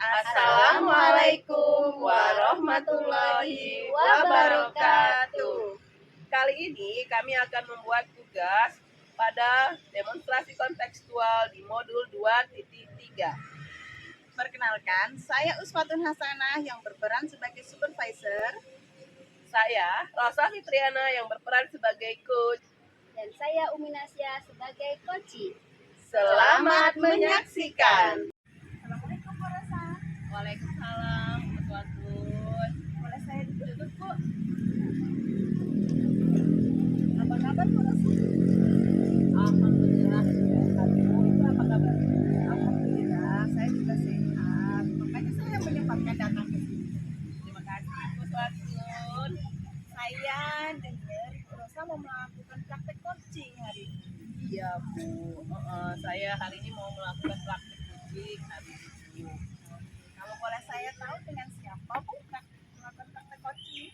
Assalamualaikum warahmatullahi wabarakatuh. Kali ini kami akan membuat tugas pada demonstrasi kontekstual di modul 2.3. Perkenalkan, saya Uswatun Hasanah yang berperan sebagai supervisor. Saya Rosa Fitriana yang berperan sebagai coach. Dan saya Umi Nasya sebagai coach. Selamat menyaksikan. Assalamualaikum Bu Rosa. Waalaikumsalam Uswatun. Boleh saya duduk Bu? Apa kabar Bu Rosa? Alhamdulillah. Ibu itu apa kabar? Alhamdulillah, saya juga sehat. Makanya saya menyempatkan datang ke sini. Terima kasih Uswatun. Saya dengar Bu Rosa mau melakukan praktek coaching hari ini. Iya Bu, saya hari ini mau melakukan praktik coaching hari ini. Kalau boleh saya tahu dengan siapa Bu melakukan praktek coaching?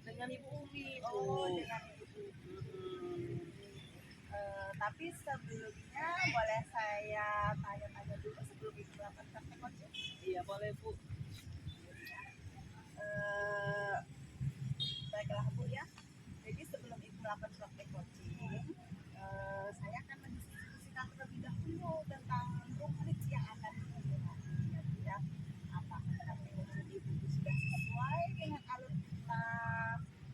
Dengan Ibu Umi Bu. Oh, dengan Ibu. Tapi sebelumnya boleh saya tanya-tanya dulu sebelum Ibu melakukan praktek coaching? Iya boleh Bu. Baiklah Bu ya. Jadi sebelum Ibu melakukan praktek coaching, saya akan mendiskusikan terlebih dahulu tentang rumput yang akan digunakan. Ya, apakah praktek coaching Ibu sudah sesuai dengan alur kita?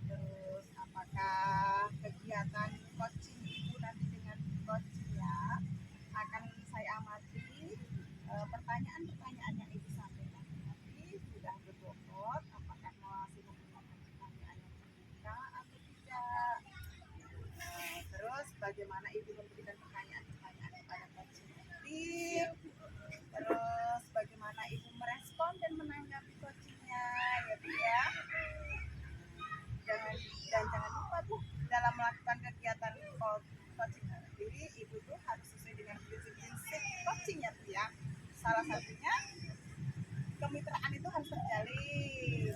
Terus apakah kegiatan coaching Ibu nanti dengan coachnya akan saya amati pertanyaan-pertanyaan yang Ibu sampaikan tadi sudah berbobot, apakah masih menggunakan pertanyaan yang terbuka atau tidak. Terus bagaimana Ibu memberikan pertanyaan-pertanyaan kepada coaching aktif, terus bagaimana Ibu merespon dan menanggapi coachingnya, ya Bu ya. Jangan lupa Bu, dalam melakukan kegiatan coaching sendiri, Ibu tuh harus sesuai dengan prinsip-prinsip coachingnya Bu ya. Salah satunya kemitraan itu harus terjalin.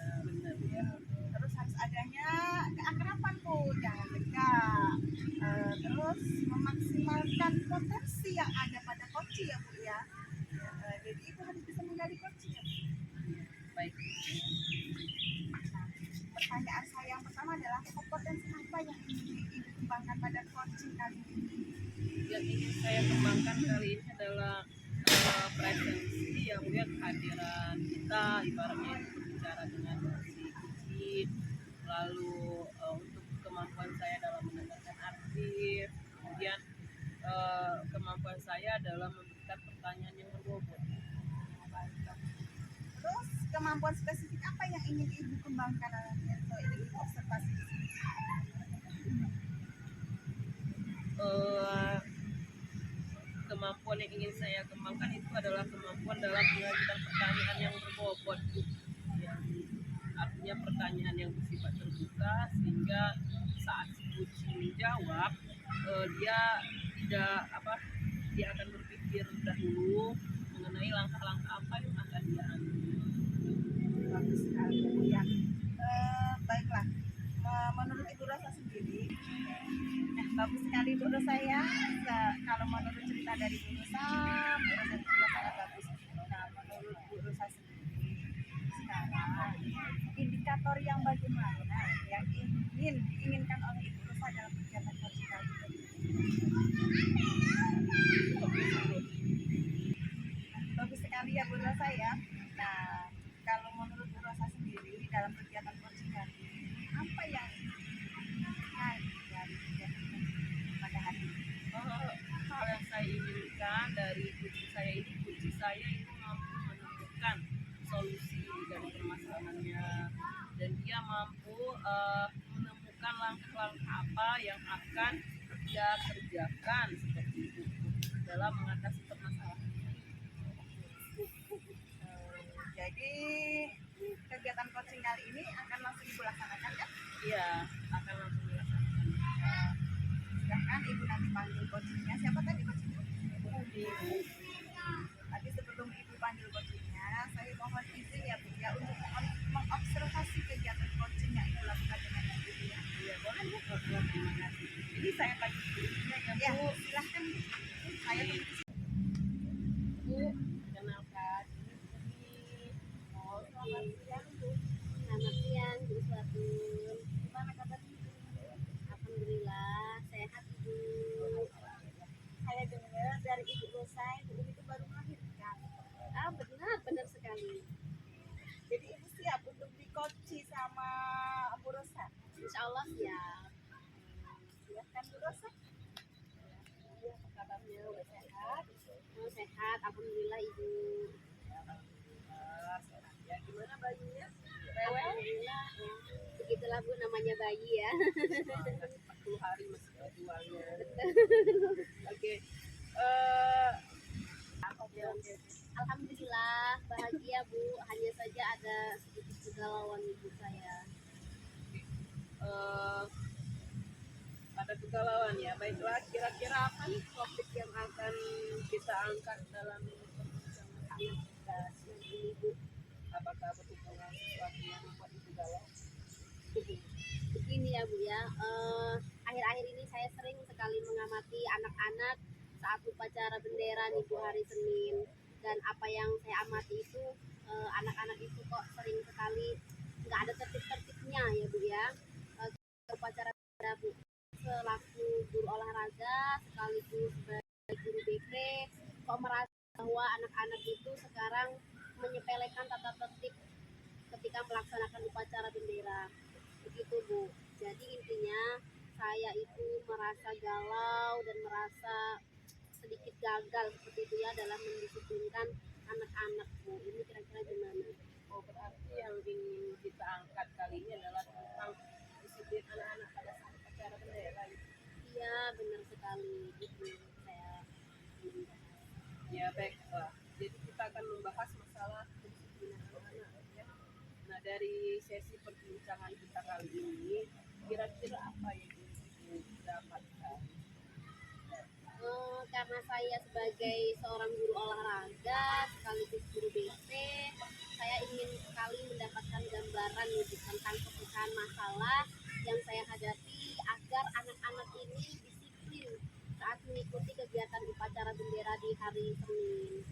Terus harus adanya keakraban Bu, jangan tegak. Terus memaksimalkan potensi yang ada pada coaching ya Bu ya. Jadi Ibu harus bisa menggali coaching ya Bu. Baik. Pertanyaan saya yang pertama adalah kompetensi apa yang ingin Ibu kembangkan pada coaching kali ini? Yang ingin saya kembangkan kali ini adalah presensi ya Bu ya, kehadiran kita ibaratnya itu berbicara dengan si lalu untuk kemampuan saya dalam mendengarkan artis, kemudian kemampuan saya dalam memberikan pertanyaan yang berbobot. Terus kemampuan spesifik apa yang ingin Ibu kembangkan atau ingin Ibu observasi di sini? Kemampuan yang ingin saya kembangkan itu adalah kemampuan dalam mengajukan pertanyaan yang berbobot, ya. Artinya pertanyaan yang bersifat terbuka sehingga saat si coaching menjawab dia akan berpikir dahulu mengenai langkah-langkah apa yang akan dia ambil. Bagus sekali ya Bu ya. Baiklah, menurut Ibu Rosa sendiri, bagus sekali Bu Rosa ya. Kalau menurut cerita dari Bu Rosa itu sudah sangat bagus. Nah, menurut Bu Rosa sendiri, sekarang indikator yang bagaimana yang diinginkan oleh Ibu Rosa dalam kegiatan coaching kali ini? Bagus sekali ya Bu Rosa ya. Nah, kalau menurut Bu Rosa sendiri dalam kegiatan coaching kali ini, apa yang diinginkan dari kegiatan coaching pada hari ini? Hal yang saya inginkan dari coaching saya itu mampu menemukan solusi dari permasalahannya, dan dia mampu menemukan langkah-langkah apa yang akan dia kerjakan seperti itu dalam mengatasi permasalahannya. Jadi kegiatan coaching kali ini akan langsung Ibu laksanakan kan? Iya, akan langsung dilaksanakan. Silahkan Ibu nanti panggil coachingnya. Siapa tadi coachingnya? Ibu. Tapi sebelum Ibu panggil coachingnya, saya mohon izin ya Bu ya untuk mengobservasi kegiatan coaching yang Ibu lakukan dengan Ibu ya. Iya, boleh Bu. Terima kasih. Jadi saya panggil coachingnya ya Bu. Silahkan Bu. Saya tunggu di sini. Bu, kenalkan ini sama Bu Rosa? Insya Allah siap. Silahkan Bu Rosa. Iya, apa kabarnya? Udah sehat? Oh, sehat, alhamdulillah Ibu. Sehat. Ya, gimana bayinya? Rewel? Alhamdulillah. Ya. Begitulah Bu namanya bayi ya. 40 hari masih perjuangan. Oke. Alhamdulillah bahagia Bu. Hanya saja ada sedikit kegalauan Ibu saya. Ada kegalauan ya. Baiklah, kira-kira apa nih topik yang akan kita angkat dalam perbincangan kita siang ini Bu? Apakah berhubungan sesuatu yang membuat Ibu galau? Begini ya Bu ya, akhir-akhir ini saya sering sekali mengamati anak-anak saat upacara bendera nih Bu hari Senin. Dan apa yang saya amati itu anak-anak itu kok sering sekali nggak ada tertib-tertibnya ya Bu ya. Upacara bendera Bu, selaku guru olahraga sekaligus sebagai guru BP, kok merasa bahwa anak-anak itu sekarang menyepelekan tata tertib ketika melaksanakan upacara bendera. Begitu Bu. Jadi intinya saya itu merasa galau dan merasa sedikit gagal seperti itu ya dalam mendisiplinkan anak-anak Bu. Ini kira-kira gimana? Oh, berarti yang ingin kita angkat kali ini adalah tentang disiplin anak-anak pada saat upacara bendera. Iya benar sekali itu saya ingin bahas. Ya baiklah. Jadi kita akan membahas masalah kedisiplinan anak-anak ya. Nah dari sesi perbincangan kita kali ini, kira-kira apa yang ingin didapatkan? Karena saya sebagai seorang guru olahraga sekaligus guru BP, saya ingin sekali mendapatkan gambaran nih tentang pemecahan masalah yang saya hadapi agar anak-anak ini disiplin saat mengikuti kegiatan upacara bendera di hari Senin.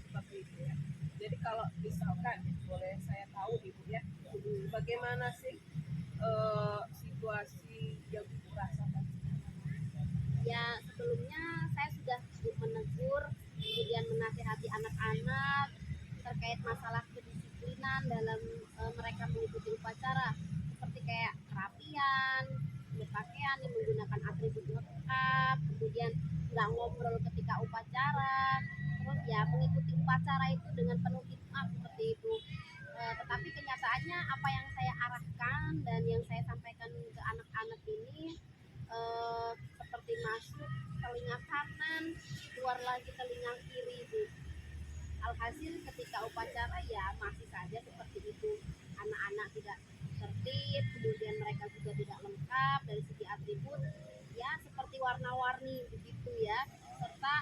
Seperti itu ya. Jadi kalau misalkan boleh saya tahu Ibu ya, bagaimana sih situasi yang Ibu rasakan? Ya sebelumnya saya sudah menegur, kemudian menasihati anak-anak terkait masalah kedisiplinan dalam mereka mengikuti upacara, seperti kayak kerapian, berpakaian yang menggunakan atribut lengkap, kemudian nggak ngobrol ketika upacara, terus ya mengikuti upacara itu dengan penuh hikmat seperti itu. Tetapi kenyataannya apa yang saya arahkan dan yang saya sampaikan ke anak-anak ini seperti masuk telinga kanan, keluar lagi telinga kiri Bu. Alhasil ketika upacara ya masih saja seperti itu, anak-anak tidak tertib, kemudian mereka juga tidak lengkap dari segi atribut, ya seperti warna-warni begitu ya, serta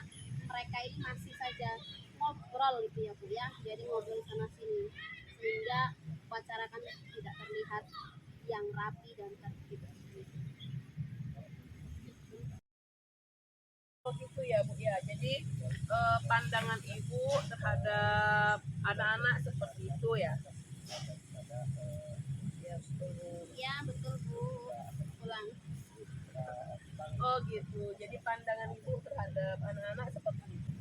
mereka ini masih saja ngobrol gitu ya Bu ya, jadi ngobrol sana sini sehingga upacara kan tidak terlihat yang rapi dan tertib. Begitu ya Bu ya. Jadi pandangan Ibu terhadap anak-anak seperti itu ya. Ya betul. Ya betul Bu, ulang. Oh gitu. Jadi pandangan Ibu terhadap anak-anak seperti itu.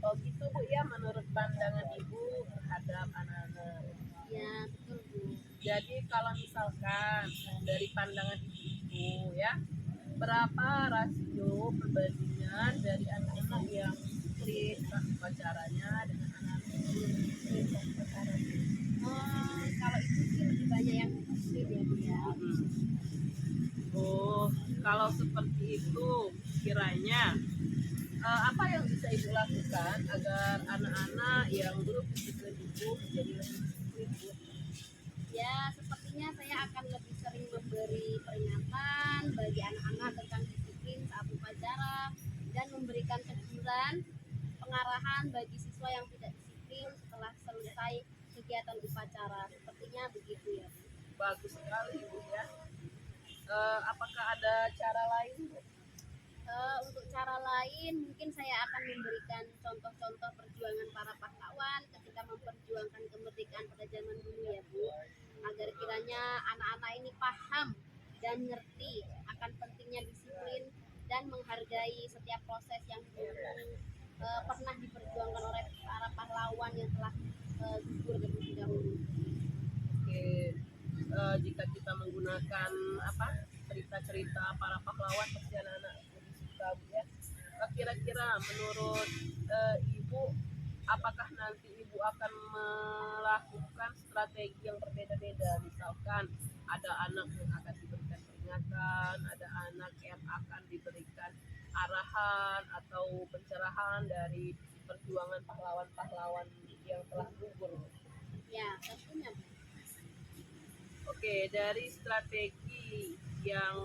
Oh gitu Bu ya, menurut pandangan Ibu terhadap anak-anak. Ya betul Bu. Jadi kalau misalkan dari pandangan Ibu ya, berapa rasio perbandingan dari anak-anak yang disiplin upacaranya dengan anak-anak yang belum disiplin upacaranya? Kalau itu sih lebih banyak yang disiplin ya Bu ya. Oh, kalau seperti itu kiranya apa yang bisa Ibu lakukan agar anak-anak yang belum disiplin itu menjadi lebih disiplin Bu? Ya sepertinya saya akan lebih sering memberi peringatan bagi anak-anak tentang disiplin saat upacara dan memberikan teguran, pengarahan bagi siswa yang tidak disiplin setelah selesai kegiatan upacara. Sepertinya begitu ya. Bagus sekali Bu ya. Apakah ada cara lain Bu? Untuk cara lain mungkin saya akan memberikan contoh-contoh perjuangan para pahlawan ketika memperjuangkan kemerdekaan pada zaman dulu ya Bu, agar kiranya anak-anak ini paham dan ngerti akan pentingnya disiplin dan menghargai setiap proses yang dulu pernah diperjuangkan oleh para pahlawan yang telah gugur terlebih dahulu. Oke, jika kita menggunakan cerita-cerita para pahlawan pasti anak-anak lebih suka Bu ya. Kira-kira menurut Ibu, apakah nanti Ibu akan melakukan strategi yang berbeda-beda? Misalkan ada anak yang akan diberikan peringatan, ada anak yang akan diberikan arahan atau pencerahan dari perjuangan pahlawan-pahlawan yang telah gugur. Ya, tentunya Bu. Oke, dari strategi yang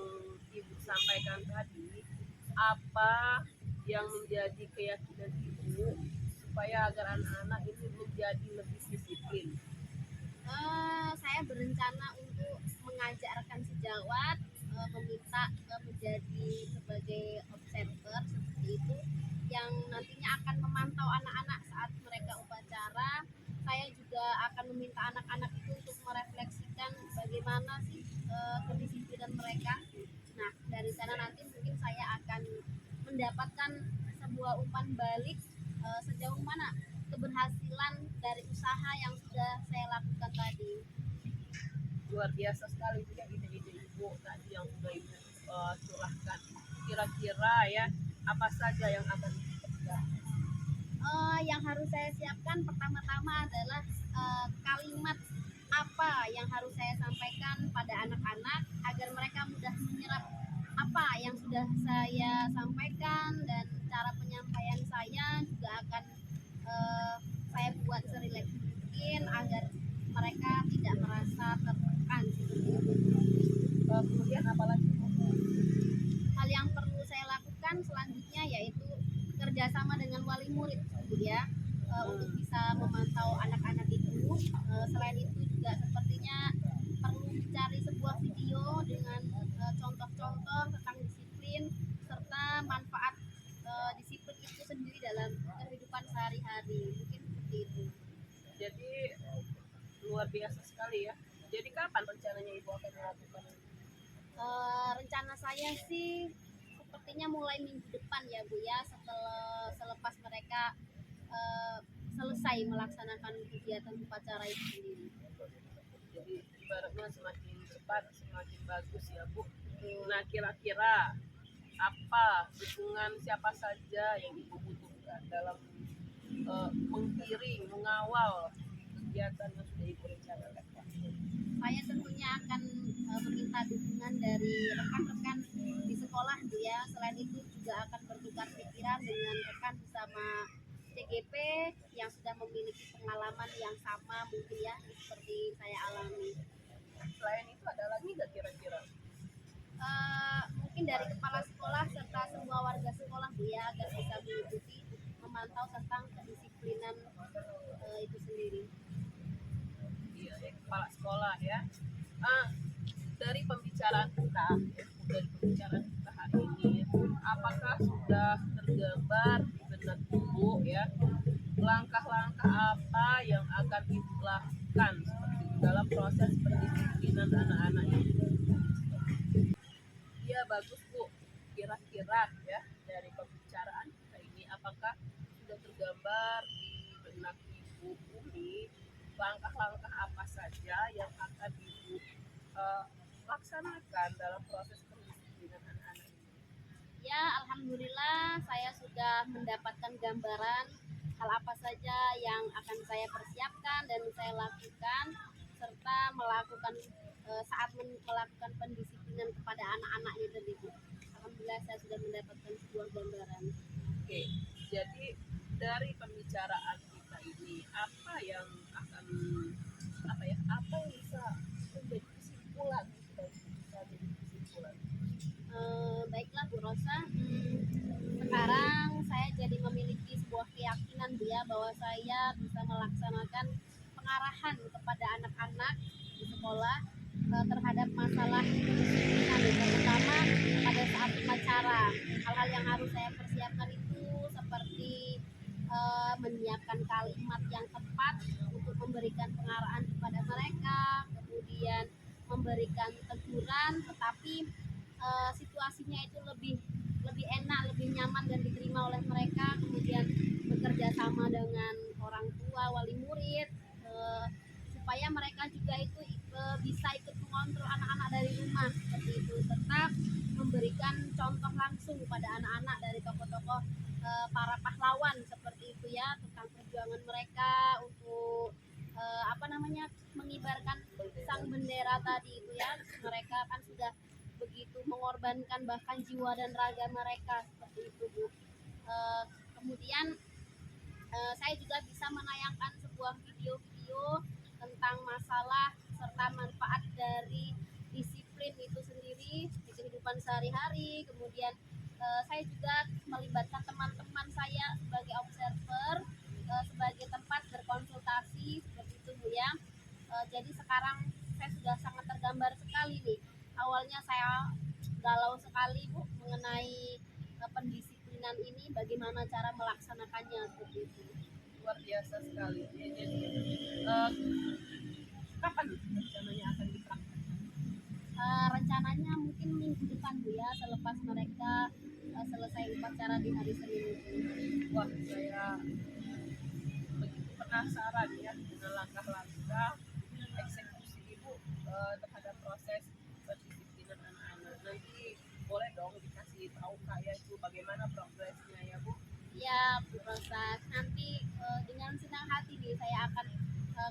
Ibu sampaikan tadi, apa yang menjadi keyakinan Ibu supaya agar anak-anak ini menjadi lebih disiplin? Saya berencana untuk mengajak rekan sejawat, meminta menjadi sebagai observer seperti itu, yang nantinya akan memantau anak-anak saat mereka upacara. Saya juga akan meminta anak-anak itu untuk merefleksikan bagaimana sih kedisiplinan mereka. Nah, dari sana nanti mungkin saya akan mendapatkan sebuah umpan balik sejauh mana keberhasilan dari usaha yang sudah saya lakukan tadi. Luar biasa sekali juga ide-ide Ibu tadi yang sudah Ibu curahkan. Kira-kira ya, apa saja yang akan Ibu kerjakan? Yang harus saya siapkan pertama-tama adalah kalimat apa yang harus saya sampaikan pada anak-anak agar mereka mudah menyerap apa yang sudah saya sampaikan, dan cara penyampaian saya juga akan saya buat serileks mungkin agar mereka tidak merasa tertekan seperti itu. Kemudian apalagi Bu? Hal yang perlu saya lakukan selanjutnya yaitu kerjasama dengan wali murid gitu ya, untuk bisa memantau anak-anak itu. Selain itu juga sepertinya perlu mencari sebuah video dengan contoh-contoh tentang disiplin serta manfaat disiplin itu sendiri dalam kehidupan sehari-hari, mungkin seperti itu. Jadi luar biasa sekali ya. Jadi kapan rencananya Ibu akan melakukan? Rencana saya sih sepertinya mulai minggu depan ya Bu ya, selepas mereka selesai melaksanakan kegiatan upacara itu sendiri. Jadi ibaratnya semakin cepat semakin bagus ya Bu. Nah, kira-kira apa dukungan siapa saja yang Ibu butuhkan dalam menggiring, mengawal kegiatan yang sudah Ibu rencanakan? Saya tentunya akan meminta dukungan dari rekan-rekan di sekolah Bu ya. Selain itu juga akan bertukar pikiran dengan rekan bersama CGP yang sudah memiliki pengalaman yang sama mungkin ya seperti saya alami. Selain itu ada lagi nggak kira-kira? Mungkin dari kepala sekolah serta semua warga sekolah Bu ya, agar bisa mengikuti memantau tentang kedisiplinan itu sendiri. Iya, kepala sekolah ya. Dari pembicaraan kita, hari ini, apakah sudah tergambar di benak Ibu ya langkah-langkah apa yang akan Ibu lakukan seperti dalam proses pendisiplinan anak-anak ini? Iya, bagus Bu. Kira-kira ya dari pembicaraan kita ini, apakah sudah tergambar di benak Ibu ini langkah-langkah apa saja yang akan Ibu laksanakan dalam proses pendisiplinan anak-anak ini? Ya, alhamdulillah saya sudah mendapatkan gambaran hal apa saja yang akan saya persiapkan dan saya lakukan, serta melakukan melakukan pendisiplinan kepada anak-anak itu tadi. Alhamdulillah saya sudah mendapatkan sebuah gambaran. Oke, jadi dari pembicaraan kita ini, apa yang bisa menjadi kesimpulan? Baiklah Bu Rosa, sekarang saya jadi memiliki sebuah keyakinan Bu ya, bahwa saya bisa melaksanakan pengarahan kepada anak-anak di sekolah terhadap masalah kedisiplinan, terutama pada saat upacara. Hal-hal yang harus saya persiapkan itu seperti menyiapkan kalimat yang tepat untuk memberikan pengarahan kepada mereka, kemudian memberikan teguran, tetapi situasinya itu lebih enak, lebih nyaman dan diterima oleh mereka. Kemudian bekerja sama dengan orang tua, wali murid, supaya mereka juga itu perjuangan mereka untuk apa namanya, mengibarkan sang bendera tadi itu ya. Mereka kan sudah begitu mengorbankan bahkan jiwa dan raga mereka seperti itu Bu. Kemudian saya juga bisa menayangkan sebuah video-video tentang masalah serta manfaat dari disiplin itu sendiri di kehidupan sehari-hari. Kemudian saya juga melibatkan teman-teman saya sebagai observer, sebagai tempat berkonsultasi seperti itu Bu ya. Jadi sekarang saya sudah sangat tergambar sekali nih. Awalnya saya galau sekali Bu mengenai pendisiplinan ini, bagaimana cara melaksanakannya seperti itu. Luar biasa sekali ya, jadi kapan rencananya akan dipraktekkan? Rencananya mungkin minggu depan Bu ya, selepas mereka selesai upacara di hari Senin itu. Wah, saya begitu penasaran ya dengan langkah-langkah eksekusi Ibu terhadap proses pendisiplinan anak-anak. Nanti boleh dong dikasih tahu saya itu bagaimana progresnya ya Bu? Ya Bu Rosa, nanti dengan senang hati nih saya akan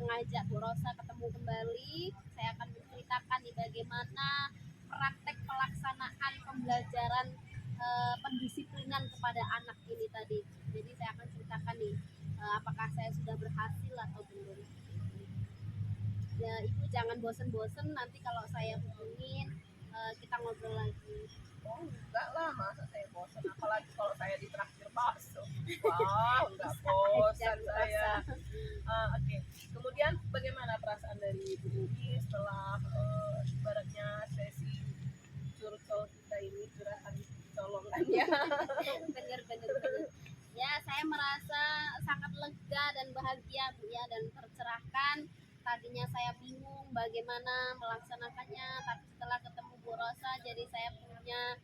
ngajak Bu Rosa ketemu kembali. Saya akan menceritakan nih bagaimana praktek pelaksanaan pembelajaran pendisiplinan kepada anak ini tadi. Jadi saya akan ceritakan nih apakah saya sudah berhasil atau belum. Ya Ibu jangan bosen-bosen, nanti kalau saya hubungin kita ngobrol lagi. Oh enggak lah, masa saya bosan, apalagi kalau saya ditraktir bakso. Wah, enggak bosan saya. Oke. Kemudian bagaimana perasaan dari Bu Umi setelah ibaratnya sesi curcol kita ini, curahan colongan ya? Bener. Ya saya merasa sangat lega dan bahagia Bu ya, dan tercerahkan. Tadinya saya bingung bagaimana melaksanakannya, tapi setelah ketemu Bu Rosa jadi saya punya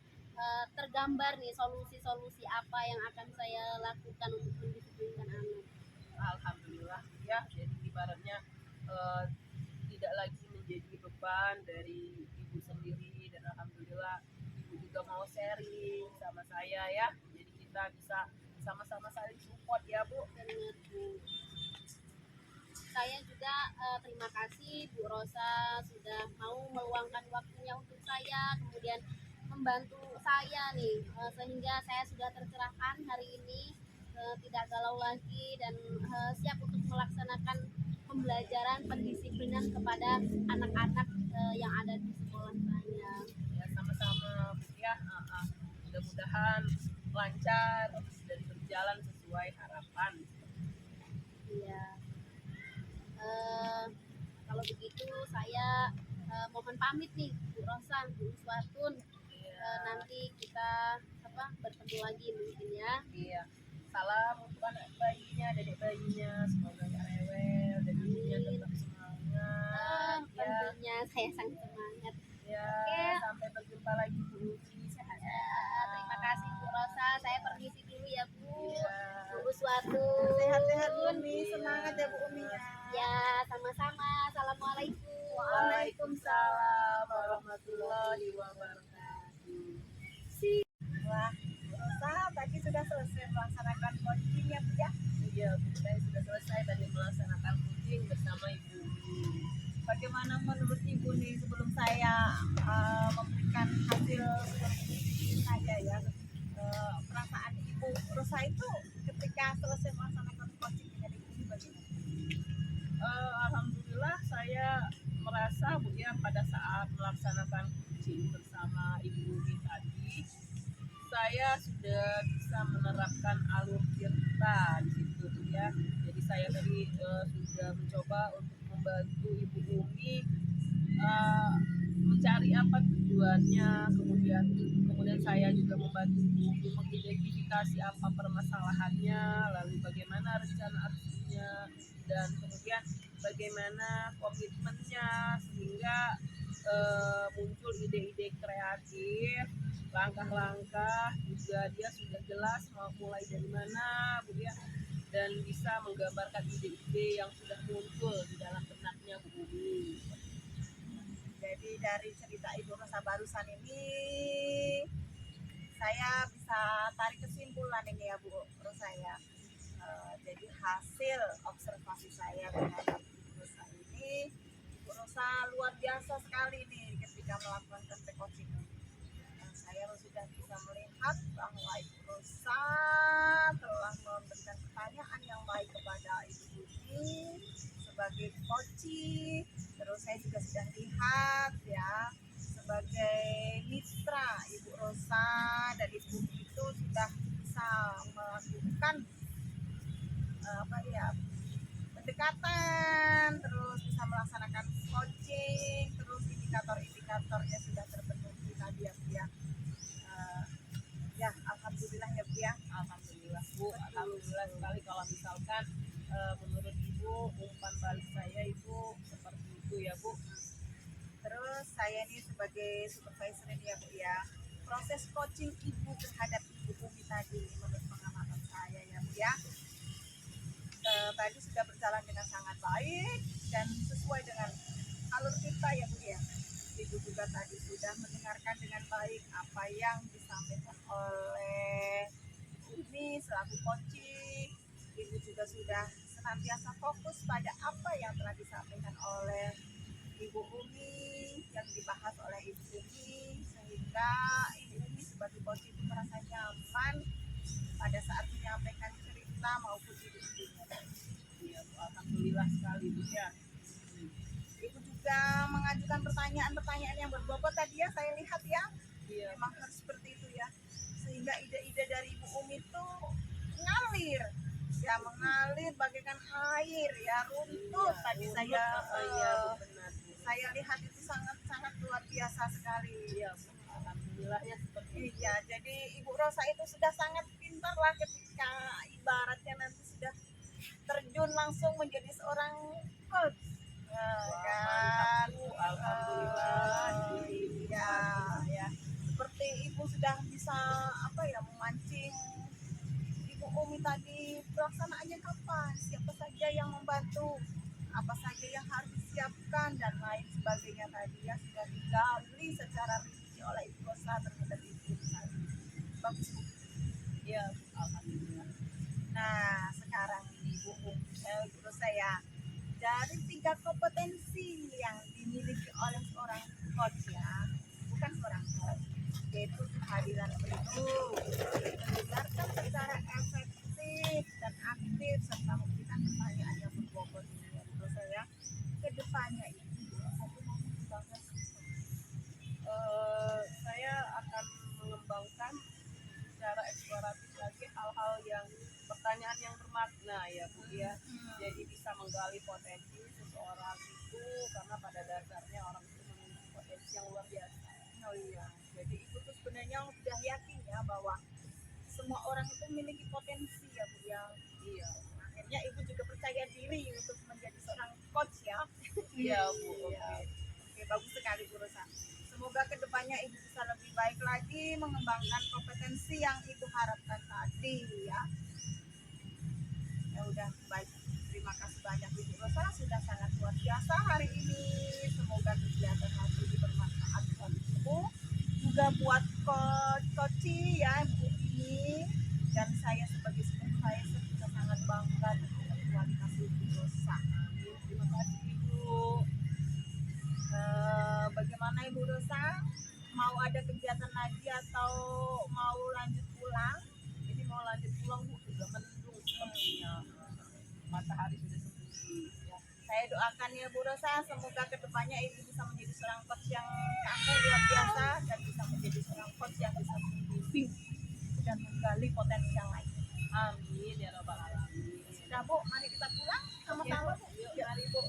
tergambar nih solusi-solusi apa yang akan saya lakukan untuk mendisiplinkan anak. Alhamdulillah ya, jadi ibaratnya eh, tidak lagi menjadi beban dari ibu sendiri, dan alhamdulillah ibu juga mau sharing sama saya ya, jadi kita bisa sama-sama saling support ya Bu. Benar Bu. Saya juga terima kasih Bu Rosa sudah mau meluangkan waktunya untuk saya, kemudian membantu saya nih sehingga saya sudah tercerahkan hari ini, tidak galau lagi dan siap untuk melaksanakan pembelajaran pendisiplinan kepada anak-anak yang ada di sekolah saya. Ya sama-sama Bu ya. Mudah-mudahan lancar dan berjalan sesuai harapan. Iya. Kalau begitu saya mohon pamit nih Bu Rosa, Bu Uswatun. Nanti kita bertemu lagi mungkin ya. Iya. Salam untuk anak bayinya, dedek bayinya, semoga gak rewel dan ibunya tetap semangat. Ya, Tentunya saya sangat semangat. ya. Oke. Sampai berjumpa lagi Bu Uci. Sehat. Terima kasih Bu Rosa. Saya permisi dulu ya Bu. Iya. Bu Uswatun. Sehat-sehat Bu Umi, semangat ya Bu Umi ya. Ya, sama-sama. Assalamualaikum. Waalaikumsalam warahmatullahi wabarakatuh. Wah, Bu Rosa tadi sudah selesai melaksanakan coaching ya Bu ya. Iya, Bu, saya sudah selesai tadi melaksanakan coaching bersama Ibu. Bagaimana menurut Ibu nih sebelum saya memberikan hasil seperti saya ya, perasaan Ibu Rosa itu ketika selesai melaksanakan coaching dengan Ibu ini bagaimana? Alhamdulillah saya merasa Bu ya, pada saat melaksanakan coaching bersama Ibu Umi tadi, saya sudah bisa menerapkan alur tirta di situ Bu ya. Jadi saya tadi sudah mencoba untuk membantu Ibu Umi mencari apa tujuannya, kemudian saya juga membantu Ibu Umi mengidentifikasi apa permasalahannya, lalu bagaimana rencana aksinya, dan kemudian bagaimana komitmennya sehingga muncul ide-ide kreatif, langkah-langkah juga dia sudah jelas mau mulai dari mana Bu ya, dan bisa menggambarkan ide-ide yang sudah muncul di dalam benaknya Bu Umi. Jadi dari cerita Ibu Rosa barusan ini saya bisa tarik kesimpulan ini ya Bu Rosa ya. jadi hasil observasi saya terhadap Ibu Rosa ini, Ibu Rosa luar biasa sekali nih ketika melakukan praktek coaching. Saya sudah bisa melihat bahwa Ibu Rosa telah memberikan pertanyaan yang baik kepada Ibu Umi sebagai coaching. Terus saya juga sudah lihat ya sebagai mitra Ibu Rosa dan Ibu itu sudah bisa melakukan pendekatan, terus bisa melaksanakan coaching, terus indikator-indikatornya sudah terpenuhi tadi ya Bu ya. Ya alhamdulillah ya Bu ya. Alhamdulillah Bu, alhamdulillah sekali kalau misalkan menurut Ibu umpan balik saya Ibu seperti itu ya Bu. Terus saya ini sebagai supervisor ini ya Bu ya, proses coaching Ibu terhadap Ibu Umi tadi menurut pengamatan saya ya Bu ya, tadi sudah berjalan dengan sangat baik dan sesuai dengan alur kita ya Bu ya. Ibu juga tadi sudah mendengarkan dengan baik apa yang disampaikan oleh Umi selaku coaching. Ibu juga sudah senantiasa fokus pada apa yang telah disampaikan oleh Ibu Umi, yang dibahas oleh Ibu Umi, sehingga Ibu Umi sebagai coaching itu merasa nyaman pada saat menyampaikan cerita maupun ide-idenya. Iya Bu, alhamdulillah sekali Bu ya. Ibu juga mengajukan pertanyaan-pertanyaan yang berbobot tadi ya, saya lihat ya. Iya. Memang harus seperti itu ya, sehingga ide-ide dari Ibu Umi itu mengalir ya, mengalir bagaikan air ya, runtut tadi saya iya benar Bu. saya lihat itu sangat luar biasa sekali. Iya Bu, alhamdulillah ya seperti itu. Iya, jadi Ibu Rosa itu sudah sangat pintar lah ketika ibaratnya nanti sudah terjun langsung menjadi seorang coach. Mantap Bu, alhamdulillah. Iya, ya. Seperti Ibu sudah bisa memancing Ibu Umi tadi, pelaksanaannya kapan, siapa saja yang membantu, apa saja yang harus disiapkan dan lain sebagainya tadi ya sudah digali secara rinci oleh Ibu Rosa terhadap Ibu tadi. Bagus Bu. Iya, alhamdulillah. Nah sekarang ini Ibu Rosa ya, dari 3 kompetensi yang dimiliki oleh seorang coach ya, bukan seorang coach, yaitu kehadiran penuh, mendengarkan secara efektif dan aktif, serta memberikan pertanyaan yang berbobot ini ya Bu Rosa ya. Kedepannya ini aku mau membahas Saya akan mengembangkan secara eksploratif lagi hal-hal yang pertanyaan yang bermakna ya Bu ya. Jadi bisa menggali potensi seseorang itu karena pada dasarnya orang itu memiliki potensi yang luar biasa. oh iya, jadi Ibu tuh sebenarnya sudah yakin ya bahwa semua orang itu memiliki potensi ya Bu ya. Iya. Akhirnya Ibu juga percaya diri untuk menjadi seorang coach ya. Iya Bu. Iya. Oke, bagus sekali Bu Rosa. Semoga kedepannya Ibu bisa lebih baik lagi mengembangkan kompetensi yang Ibu harapkan tadi ya. Ya udah baik. Terima kasih banyak Ibu Rosa, sudah sangat luar biasa hari ini. Semoga kegiatan hari ini bermanfaat buat Ibu, juga buat coach ya Bu ini. Dan saya sebagai supervisor juga sangat bangga dengan kualitas Ibu Rosa. Terima kasih Ibu. Bagaimana Ibu Rosa? Mau ada kegiatan lagi atau mau lanjut pulang? Ini mau lanjut pulang Bu, sudah mendung sepertinya. Matahari sudah sembunyi ya. Saya doakan ya Bu Rosa, semoga kedepannya Ibu bisa menjadi seorang coach yang tangguh luar biasa dan bisa menjadi seorang coach yang bisa membimbing dan menggali potensi yang lain. Amin ya rabbal alamin. Sudah Bu, mari kita pulang sama-sama Bu. Yuk, mari Bu.